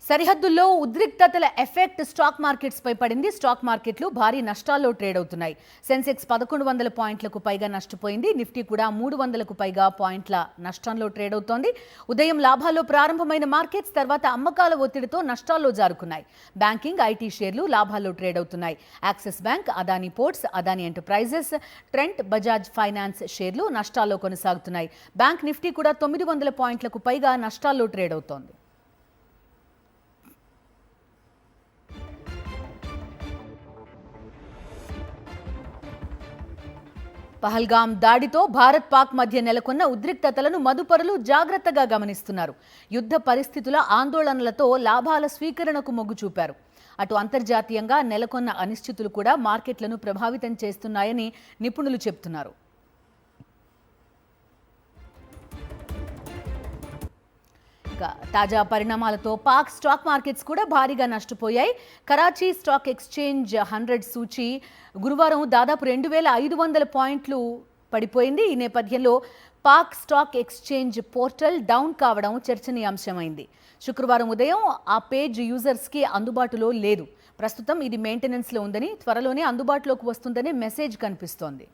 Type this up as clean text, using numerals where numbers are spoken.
సరిహద్దుల్లో ఉద్రిక్తతల effect stock markets పై పడింది. Stock మార్కెట్లు భారీ నష్టాల్లో ట్రేడ్ అవుతున్నాయి. సెన్సెక్స్ 1100 పాయింట్లకు పైగా నష్టపోయింది. నిఫ్టీ కూడా 300కు పైగా పాయింట్ల నష్టంలో ట్రేడ్ అవుతోంది. ఉదయం లాభాల్లో ప్రారంభమైన మార్కెట్స్ తర్వాత అమ్మకాల ఒత్తిడితో నష్టాల్లో జారుకున్నాయి. బ్యాంకింగ్, ఐటీ షేర్లు లాభాల్లో ట్రేడ్ అవుతున్నాయి. Axis bank, Adani ports, Adani enterprises, Trent, Bajaj finance షేర్లు నష్టాల్లో కొనసాగుతున్నాయి. బ్యాంక్ నిఫ్టీ కూడా 900 పాయింట్లకు పైగా నష్టాల్లో ట్రేడ్ అవుతోంది. పహల్గామ్ దాడితో భారత్ పాక్ మధ్య నెలకొన్న ఉద్రిక్తతలను మదుపరులు జాగ్రత్తగా గమనిస్తున్నారు. యుద్ధ పరిస్థితుల ఆందోళనలతో లాభాల స్వీకరణకు మొగ్గు చూపారు. అటు అంతర్జాతీయంగా నెలకొన్న అనిశ్చితులు కూడా మార్కెట్లను ప్రభావితం చేస్తున్నాయని నిపుణులు చెబుతున్నారు. తాజా పరిణామాలతో పాక్ స్టాక్ మార్కెట్స్ కూడా భారీగా నష్టపోయాయి. కరాచీ స్టాక్ ఎక్స్చేంజ్ 100 సూచీ గురువారం దాదాపు 2500 పాయింట్లు పడిపోయింది. ఈ నేపథ్యంలో Pak stock exchange portal down కావడం చర్చనీయాంశమైంది. శుక్రవారం ఉదయం ఆ పేజ్ యూజర్స్కి అందుబాటులో లేదు. ప్రస్తుతం ఇది మెయింటెనెన్స్లో ఉందని, త్వరలోనే అందుబాటులోకి వస్తుందనే మెసేజ్ కనిపిస్తోంది.